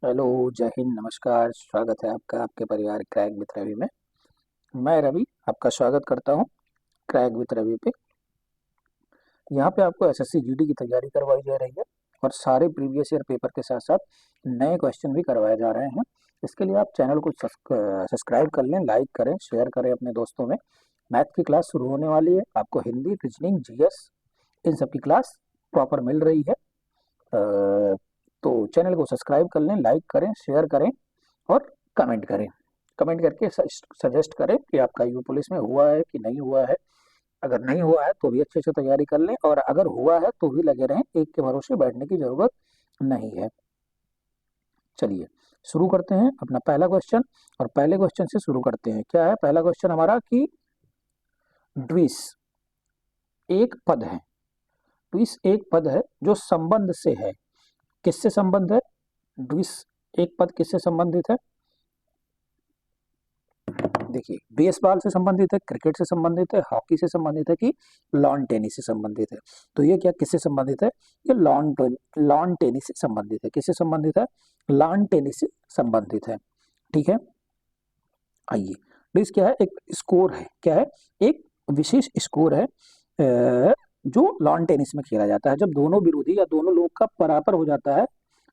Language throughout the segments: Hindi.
हेलो, जय हिंद, नमस्कार। स्वागत है आपका आपके परिवार क्रैक विथ रवि में। मैं रवि आपका स्वागत करता हूं क्रैक विथ रवि पे। यहाँ पे आपको एसएससी जीडी की तैयारी करवाई जा रही है और सारे प्रीवियस ईयर पेपर के साथ साथ नए क्वेश्चन भी करवाए जा रहे हैं। इसके लिए आप चैनल को सब्सक्राइब कर लें, लाइक करें, शेयर करें अपने दोस्तों में। मैथ की क्लास शुरू होने वाली है, आपको हिंदी, रीजनिंग, जीएस इन सब की क्लास प्रॉपर मिल रही है। तो चैनल को सब्सक्राइब कर लें, लाइक करें, शेयर करें और कमेंट करें। कमेंट करके सजेस्ट करें कि आपका यू पुलिस में हुआ है कि नहीं हुआ है। अगर नहीं हुआ है तो भी अच्छे से तैयारी कर लें, और अगर हुआ है तो भी लगे रहें, एक के भरोसे बैठने की जरूरत नहीं है। चलिए शुरू करते हैं अपना पहला क्वेश्चन। और पहले क्वेश्चन से शुरू करते हैं। क्या है पहला क्वेश्चन हमारा कि द्विस एक पद है। द्विस एक पद है जो संबंध से है। किससे संबंध है? द्विस एक पद किससे संबंधित है? देखिए, बेसबॉल से संबंधित है, क्रिकेट से संबंधित है, हॉकी से संबंधित है कि लॉन टेनिस से संबंधित है? तो ये क्या किससे संबंधित है? ये लॉन टेनिस से संबंधित है। किससे संबंधित है? लॉन टेनिस से संबंधित है। ठीक है, आइए। तो क्या है? एक स्कोर है। क्या है? एक विशेष स्कोर है जो लॉन टेनिस में खेला जाता है। जब दोनों विरोधी या दोनों लोग का बराबर हो जाता है,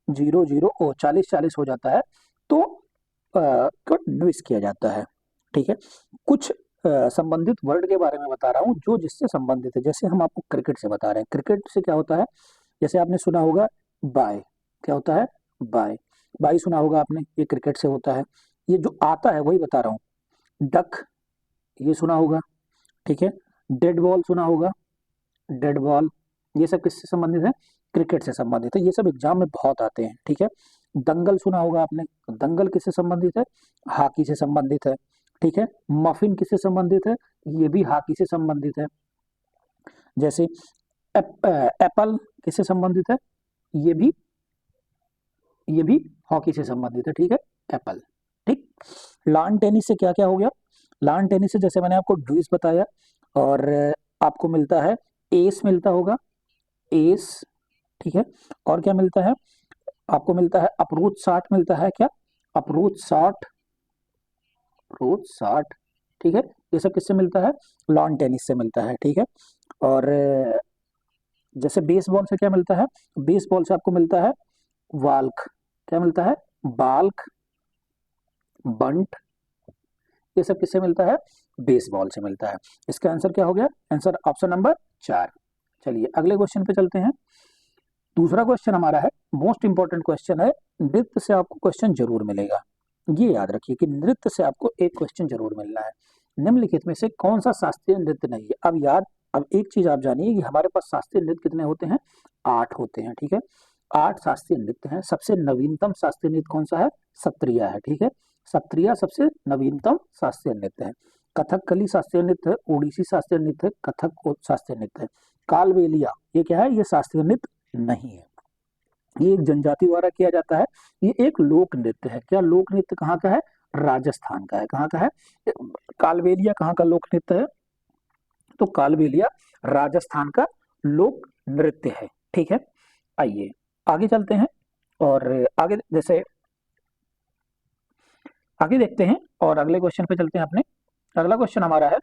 0-0 40-40 हो जाता है, तो को ड्विस किया जाता है। ठीक है, कुछ संबंधित वर्ड के बारे में बता रहा हूँ जो जिससे संबंधित है। जैसे हम आपको क्रिकेट से बता रहे हैं, क्रिकेट से क्या होता है? जैसे आपने सुना होगा बाय। क्या होता है? बाय। बाय सुना होगा आपने, ये क्रिकेट से होता है। ये जो आता है वही बता रहा हूँ। डक, ये सुना होगा। ठीक है, डेड बॉल सुना होगा, डेड बॉल। ये सब किससे संबंधित है? क्रिकेट से संबंधित है। ये सब एग्जाम में बहुत आते हैं। ठीक है, दंगल सुना होगा आपने। दंगल किससे संबंधित है? हॉकी से संबंधित है। ठीक है, मफिन किससे संबंधित है? ये भी हॉकी से संबंधित है। जैसे एप्पल किससे संबंधित है? ये भी हॉकी से संबंधित है। ठीक है, एप्पल। ठीक, लॉन टेनिस से क्या क्या हो गया? लॉन टेनिस से जैसे मैंने आपको ड्यूस बताया, और आपको मिलता है एस, मिलता होगा एस। ठीक है, और क्या मिलता है? आपको मिलता है अप्रोच 60 मिलता है। क्या? Approach 60, approach 60। ठीक है, ये सब किससे मिलता है? लॉन टेनिस से मिलता है। ठीक है, और जैसे बेसबॉल से क्या मिलता है? बेसबॉल से आपको मिलता है वाल्क। क्या मिलता है? बाल्क, बंट। ये सब किससे मिलता है? बेसबॉल से मिलता है। इसका आंसर क्या हो गया? Answer option number 4। चलिए अगले क्वेश्चन पे चलते हैं। दूसरा क्वेश्चन हमारा है, मोस्ट इंपॉर्टेंट क्वेश्चन है। नृत्य से आपको क्वेश्चन जरूर मिलेगा। ये याद रखिए कि नृत्य से आपको एक क्वेश्चन जरूर मिलना है। निम्नलिखित में से कौन सा शास्त्रीय नृत्य नहीं है? अब एक चीज आप जानिए कि हमारे पास शास्त्रीय नृत्य कितने होते हैं? 8 होते हैं। ठीक है, 8 शास्त्रीय नृत्य हैं। सबसे नवीनतम शास्त्रीय नृत्य कौन सा है? सत्रिया है। ठीक है, सत्रिया सबसे नवीनतम शास्त्रीय नृत्य है। कथकली शास्त्रीय नृत्य है, ओडिसी शास्त्रीय नृत्य है, कथक शास्त्रीय नृत्य है। कालबेलिया ये क्या है? ये शास्त्रीय नृत्य नहीं है। ये एक जनजाति द्वारा किया जाता है। ये एक लोक नृत्य है। क्या लोक नृत्य कहाँ का है? राजस्थान का है। कहाँ का है? कालबेलिया कहाँ का लोक नृत्य है? तो कालबेलिया राजस्थान का लोक नृत्य है। ठीक है, आइए आगे चलते हैं और आगे देखते हैं और अगले क्वेश्चन पे चलते हैं अपने। अगला क्वेश्चन हमारा है,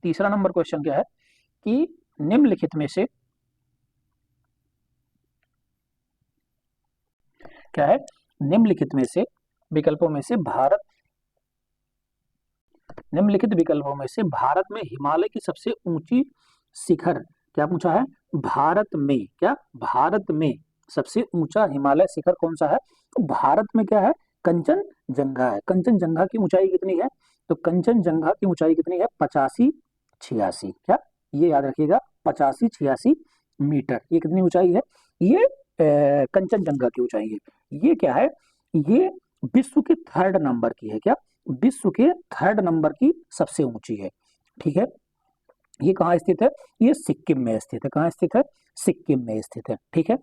तीसरा नंबर क्वेश्चन क्या है कि निम्नलिखित में से क्या है? निम्नलिखित में से विकल्पों में से भारत निम्नलिखित विकल्पों में से भारत में हिमालय की सबसे ऊंची शिखर क्या पूछा है? भारत में क्या? भारत में सबसे ऊंचा हिमालय शिखर कौन सा है? तो भारत में क्या है? कंचनजंगा है। कंचनजंगा की ऊंचाई कितनी है? तो कंचनजंगा की ऊंचाई कितनी है? 85-86। क्या? ये याद रखिएगा, 85-86 मीटर। ये कितनी ऊंचाई है? ये कंचनजंगा की ऊंचाई है। ये क्या है? ये विश्व के 3rd नंबर की है। क्या? विश्व के 3rd नंबर की सबसे ऊंची है। ठीक है, ये कहाँ स्थित है? ये सिक्किम में स्थित है। कहाँ स्थित है? सिक्किम में स्थित है। ठीक है,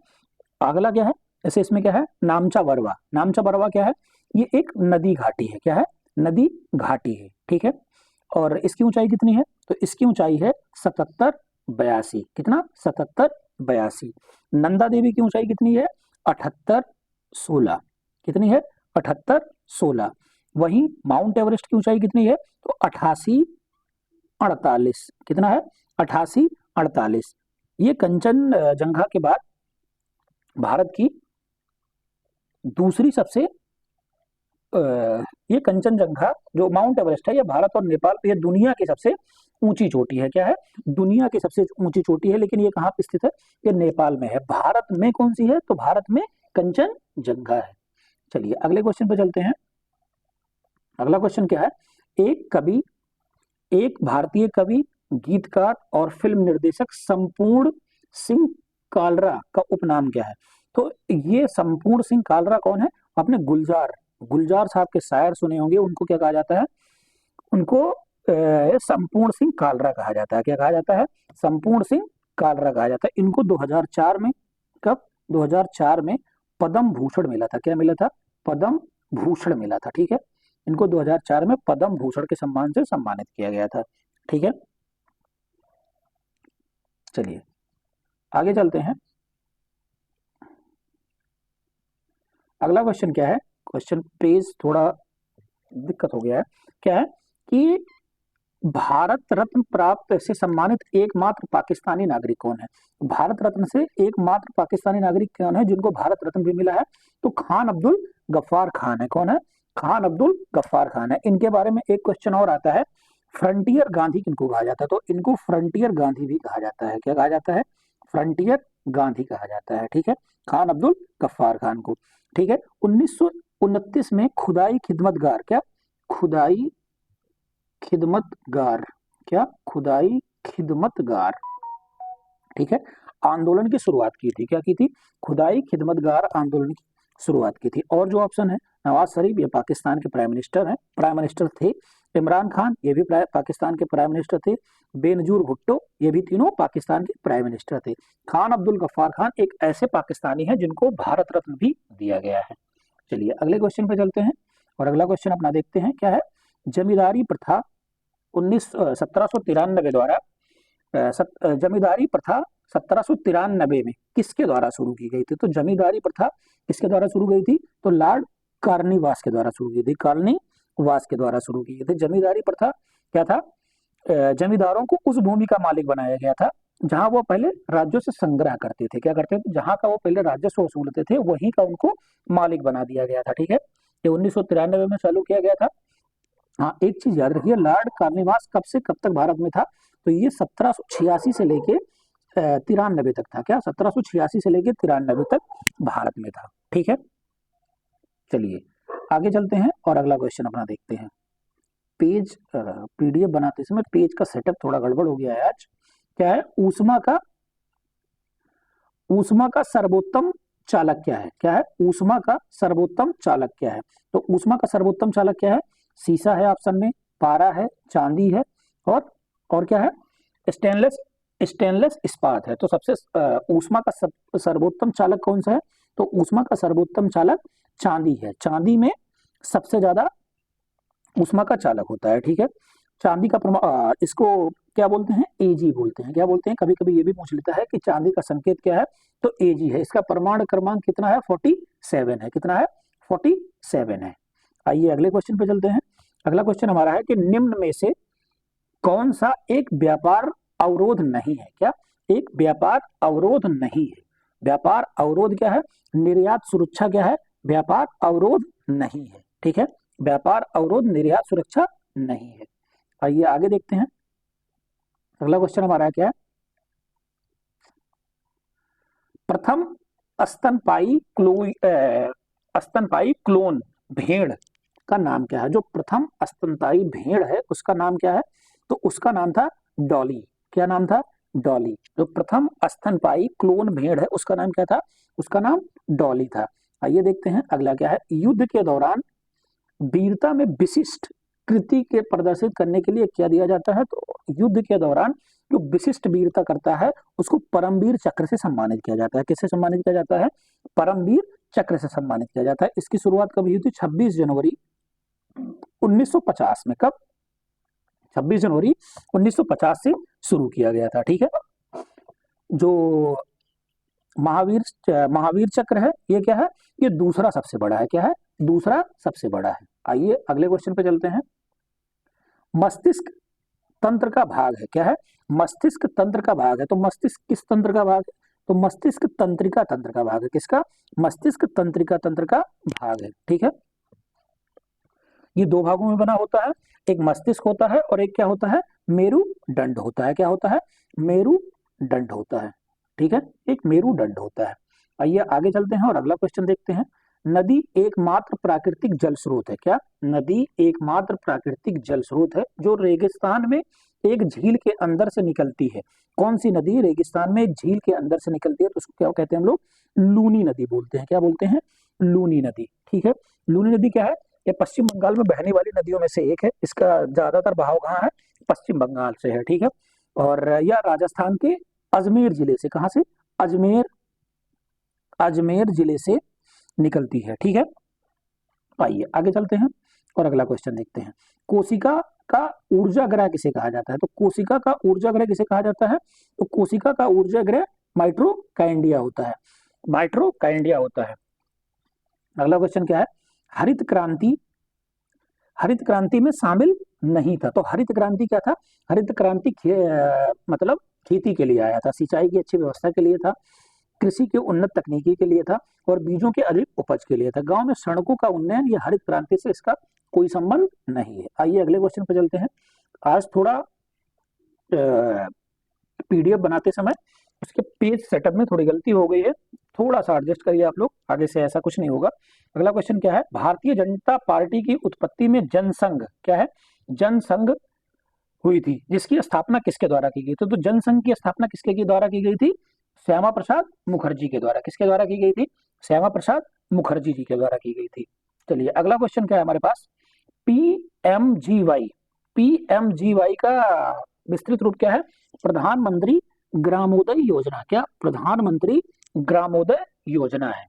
अगला क्या है? ऐसे इसमें क्या है? नामचा बरवा। नामचा बरवा क्या है? ये एक नदी घाटी है। क्या है? नदी घाटी है। ठीक है, और इसकी ऊंचाई कितनी है? तो इसकी ऊंचाई है 77-82। कितना? 77-82। नंदा देवी की ऊंचाई कितनी है? 78-16। कितनी है 78, 16। वहीं माउंट एवरेस्ट की ऊंचाई कितनी है तो 88, 48। कितना है 88, 48। ये कंचनजंगा के बाद भारत की दूसरी सबसे ये कंचनजंगा जो माउंट एवरेस्ट है, ये भारत और नेपाल, ये दुनिया की सबसे ऊंची चोटी है। क्या है दुनिया की सबसे ऊंची चोटी है, लेकिन ये कहाँ पे स्थित है, ये नेपाल में है। भारत में कौन सी है तो भारत में कंचनजंगा है। चलिए अगले क्वेश्चन पे चलते हैं। अगला क्वेश्चन क्या है, एक भारतीय कवि, गीतकार और फिल्म निर्देशक संपूर्ण सिंह कालरा का उपनाम क्या है। तो ये संपूर्ण सिंह कालरा कौन है, आपने गुलजार गुलजार साहब के शायर सुने होंगे, उनको क्या कहा जाता है, उनको संपूर्ण सिंह कालरा कहा जाता है। क्या कहा जाता है, संपूर्ण सिंह कालरा कहा जाता है। इनको 2004 में, कब 2004 में पद्म भूषण मिला था। क्या मिला था, पद्म भूषण मिला था। ठीक है, इनको 2004 में पद्म भूषण के सम्मान से सम्मानित किया गया था। ठीक है, चलिए आगे चलते हैं। अगला क्वेश्चन क्या है, क्वेश्चन पेज थोड़ा दिक्कत हो गया है। क्या है कि भारत रत्न प्राप्त से सम्मानित एकमात्र पाकिस्तानी नागरिक कौन है। भारत रत्न से एकमात्र पाकिस्तानी नागरिक कौन है जिनको भारत रत्न भी मिला है, तो खान अब्दुल गफ्फार खान है। कौन है, खान अब्दुल गफ्फार खान है। इनके बारे में एक क्वेश्चन और आता है, फ्रंटियर गांधी किनको कहा जाता है, तो इनको फ्रंटियर गांधी भी कहा जाता है। क्या कहा जाता है, फ्रंटियर गांधी कहा जाता है। ठीक है, खान अब्दुल गफ्फार खान को। ठीक है, 1929 में खुदाई खिदमतगार, क्या खुदाई खिदमतगार, क्या खुदाई खिदमतगार, ठीक है, आंदोलन की शुरुआत की थी। क्या की थी, खुदाई खिदमतगार आंदोलन की शुरुआत की थी। और जो ऑप्शन है, नवाज शरीफ ये पाकिस्तान के प्राइम मिनिस्टर हैं, प्राइम मिनिस्टर थे। इमरान खान ये भी पाकिस्तान के प्राइम मिनिस्टर थे। बेनजीर भुट्टो ये भी तीनों पाकिस्तान के प्राइम मिनिस्टर थे। खान अब्दुल गफ्फार खान एक ऐसे पाकिस्तानी हैं जिनको भारत रत्न भी दिया गया है। चलिए अगले क्वेश्चन पे चलते हैं, और अगला क्वेश्चन अपना देखते हैं। क्या है, जमींदारी प्रथा 1793 द्वारा जमींदारी प्रथा 1793 में किसके द्वारा शुरू की गई थी। तो जमींदारी प्रथा किसके द्वारा शुरू गई थी, तो लॉर्ड कार्निवास के द्वारा शुरू की थी। कार्निवास के द्वारा शुरू की गई थी जमींदारी प्रथा। क्या था, जमींदारों को उस भूमि का मालिक बनाया गया था जहां वो पहले राज्यों से संग्रह करते थे। क्या करते थे, जहां का वो पहले राजस्व वसूलते थे वहीं का उनको मालिक बना दिया गया था। ठीक है, ये 1993 में चालू किया गया था। हाँ एक चीज याद रखिए, लॉर्ड कार्निवास कब से कब तक भारत में था, तो ये 1786 से लेके 93 तक था। क्या 1786 से लेके 93 तक भारत में था। ठीक है, चलिए आगे चलते हैं और अगला क्वेश्चन अपना देखते हैं। पेज पीडीएफ बनाते समय पेज का सेटअप थोड़ा गड़बड़ हो गया है आज। क्या है, ऊष्मा का सर्वोत्तम चालक क्या है। क्या है, ऊष्मा का सर्वोत्तम चालक क्या है, तो ऊष्मा का सर्वोत्तम चालक क्या है, सीसा है ऑप्शन में, पारा है, चांदी है, और क्या है, स्टेनलेस स्टेनलेस इस्पात है। तो सबसे ऊष्मा का सर्वोत्तम चालक कौन सा है, तो ऊष्मा का सर्वोत्तम चालक चांदी है। चांदी में सबसे ज्यादा ऊष्मा का चालक होता है। ठीक है, चांदी का इसको क्या बोलते हैं, एजी बोलते हैं। क्या बोलते हैं, कभी कभी ये भी पूछ लेता है कि चांदी का संकेत क्या है, तो एजी है। इसका परमाणु क्रमांक कितना है, 47 है। कितना है, 47 है। आइए अगले क्वेश्चन पे चलते हैं। अगला क्वेश्चन हमारा है कि निम्न में से कौन सा एक व्यापार अवरोध नहीं है। क्या, एक व्यापार अवरोध नहीं है। व्यापार अवरोध क्या है, निर्यात सुरक्षा क्या है, व्यापार अवरोध नहीं है। ठीक है, व्यापार अवरोध निर्यात सुरक्षा नहीं है। आइए आगे देखते हैं। अगला क्वेश्चन हमारा क्या है, प्रथम स्तनपाई क्लोन भेड़ का नाम क्या है। जो प्रथम स्तनपाई भेड़ है उसका नाम क्या है, तो उसका नाम था डॉली। क्या नाम था, डॉली। जो प्रथम स्तनपाई क्लोन भेड़ है उसका नाम क्या था, उसका नाम डॉली था। आइए देखते हैं अगला क्या है, युद्ध के दौरान वीरता में विशिष्ट कृति के प्रदर्शित करने के लिए क्या दिया जाता है, तो युद्ध के दौरान जो विशिष्ट वीरता करता है उसको परमवीर चक्र से सम्मानित किया जाता है। किससे सम्मानित किया जाता है, परमवीर चक्र से सम्मानित किया जाता है। इसकी शुरुआत कब हुई थी, 26 जनवरी 1950 में। कब, 26 जनवरी 1950 से शुरू किया गया था। ठीक है, जो महावीर चक्र है, ये क्या है, ये दूसरा सबसे बड़ा है, क्या है, दूसरा सबसे बड़ा है। आइए अगले क्वेश्चन पे चलते हैं। मस्तिष्क तंत्र का भाग है, क्या है, मस्तिष्क तंत्र का भाग है। तो मस्तिष्क किस तंत्र का भाग है, तो मस्तिष्क तंत्रिका तंत्र का भाग है। किसका, मस्तिष्क तंत्रिका तंत्र का भाग है, ठीक है। ये दो भागों में बना होता है, एक मस्तिष्क होता है और एक क्या होता है, मेरुदंड होता है। क्या होता है, मेरुदंड होता है, ठीक है, एक मेरुदंड होता है। आइए आगे चलते हैं और अगला क्वेश्चन देखते हैं। नदी एकमात्र प्राकृतिक जल स्रोत है, क्या, नदी एकमात्र प्राकृतिक जल स्रोत है जो रेगिस्तान में एक झील के अंदर से निकलती है। कौन सी नदी रेगिस्तान में एक झील के अंदर से निकलती है, तो उसको क्या कहते हैं हम लोग, लूनी नदी बोलते हैं। क्या बोलते हैं, लूनी नदी, ठीक है। लूनी नदी क्या है, ये पश्चिम बंगाल में बहने वाली नदियों में से एक है। इसका ज्यादातर बहाव कहाँ है, पश्चिम बंगाल से है, ठीक है। और यह राजस्थान के अजमेर जिले से, कहाँ से, अजमेर, अजमेर जिले से निकलती है, ठीक है। आइए आगे चलते हैं और अगला क्वेश्चन देखते हैं। कोशिका का ऊर्जा ग्रह किसे कहा जाता है, तो कोशिका का ऊर्जा ग्रह किसे कहा जाता है, तो कोशिका का ऊर्जा ग्रह माइट्रोकाइंडिया होता है, माइट्रोकाइंडिया होता है। अगला क्वेश्चन क्या है, हरित क्रांति, हरित क्रांति में शामिल नहीं था। तो हरित क्रांति क्या था, हरित क्रांति मतलब खेती के लिए आया था, सिंचाई की अच्छी व्यवस्था के लिए था, कृषि के उन्नत तकनीकी के लिए था और बीजों के अधिक उपज के लिए था। गांव में सड़कों का उन्नयन, ये हरित क्रांति से इसका कोई संबंध नहीं है। आइए अगले क्वेश्चन पर चलते हैं। आज थोड़ा पीडीएफ बनाते समय उसके पेज सेटअप में थोड़ी गलती हो गई है, थोड़ा सा एडजस्ट करिए आप लोग, आगे से ऐसा कुछ नहीं होगा। अगला क्वेश्चन क्या है, भारतीय जनता पार्टी की उत्पत्ति में जनसंघ, क्या है, जनसंघ हुई थी, जिसकी स्थापना किसके द्वारा की गई थी, तो जनसंघ की स्थापना किसके द्वारा की गई थी, श्यामा प्रसाद मुखर्जी के द्वारा। किसके द्वारा की गई थी, श्यामा प्रसाद मुखर्जी जी के द्वारा की गई थी। चलिए अगला क्वेश्चन क्या है हमारे पास, पीएमजीवाई, पीएमजीवाई का विस्तृत रूप क्या है, प्रधानमंत्री ग्रामोदय योजना। क्या, प्रधानमंत्री ग्रामोदय योजना है।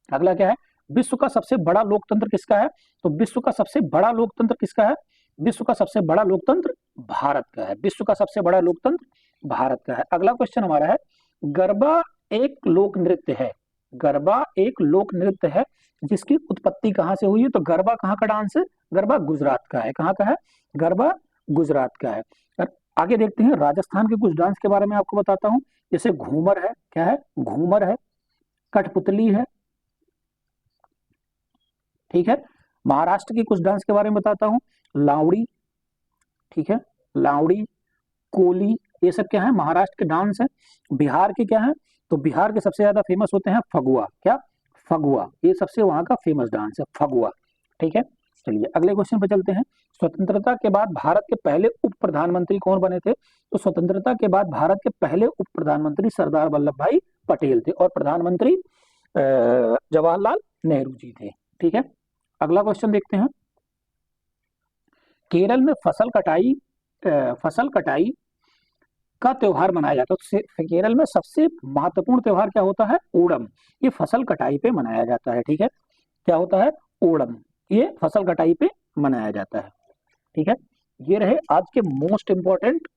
अगला क्या है, विश्व का सबसे बड़ा लोकतंत्र किसका है, तो विश्व का सबसे बड़ा लोकतंत्र किसका है, विश्व का सबसे बड़ा लोकतंत्र भारत का है, विश्व का सबसे बड़ा लोकतंत्र भारत का है। अगला क्वेश्चन हमारा है, गरबा एक लोक नृत्य है, गरबा एक लोक नृत्य है जिसकी उत्पत्ति कहाँ से हुई है, तो गरबा कहाँ का डांस है, गरबा गुजरात का है। कहाँ का है, गरबा गुजरात का है। और आगे देखते हैं, राजस्थान के कुछ डांस के बारे में आपको बताता हूँ, जैसे घूमर है, क्या है, घूमर है, कठपुतली है, ठीक है। महाराष्ट्र के कुछ डांस के बारे में बताता हूँ, लावड़ी, ठीक है, लावड़ी, कोली, ये सब क्या है, महाराष्ट्र के डांस है। बिहार के क्या है, तो बिहार के सबसे ज्यादा फेमस होते हैं फगुआ, क्या, फगुआ, ये सबसे वहां का फेमस डांस है, फगुआ, ठीक है। चलिए अगले क्वेश्चन पर चलते हैं। स्वतंत्रता के बाद भारत के पहले उप प्रधानमंत्री कौन बने थे, तो स्वतंत्रता के बाद भारत के पहले उप प्रधानमंत्री सरदार वल्लभ भाई पटेल थे और प्रधानमंत्री जवाहरलाल नेहरू जी थे, ठीक है। अगला क्वेश्चन देखते हैं। केरल में फसल कटाई का त्योहार मनाया जाता है, तो केरल में सबसे महत्वपूर्ण त्योहार क्या होता है, ओणम, ये फसल कटाई पे मनाया जाता है, ठीक है। क्या होता है, ओणम, ये फसल कटाई पे मनाया जाता है, ठीक है। ये रहे आज के मोस्ट इंपॉर्टेंट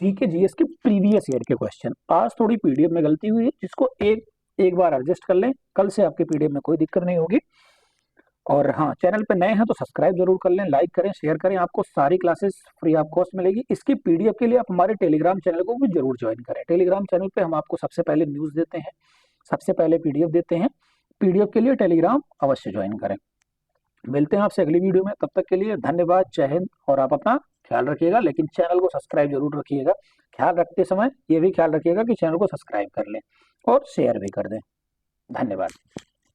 जीके जीएस के प्रीवियस ईयर के क्वेश्चन। आज थोड़ी पीडीएफ में गलती हुई है, जिसको एक बार एडजस्ट कर लें, कल से आपके पीडीएफ में कोई दिक्कत नहीं होगी। और हाँ, चैनल पे नए हैं तो सब्सक्राइब जरूर कर लें, लाइक करें, शेयर करें, आपको सारी क्लासेस फ्री ऑफ कॉस्ट मिलेगी। इसकी पीडीएफ के लिए आप हमारे टेलीग्राम चैनल को भी जरूर ज्वाइन करें। टेलीग्राम चैनल पे हम आपको सबसे पहले न्यूज़ देते हैं, सबसे पहले पीडीएफ देते हैं। पीडीएफ के लिए टेलीग्राम अवश्य ज्वाइन करें। मिलते हैं आपसे अगली वीडियो में, तब तक के लिए धन्यवाद, जय हिंद। और आप अपना ख्याल रखिएगा, लेकिन चैनल को सब्सक्राइब जरूर रखिएगा। ख्याल रखते समय ये भी ख्याल रखिएगा कि चैनल को सब्सक्राइब कर लें और शेयर भी कर दें। धन्यवाद।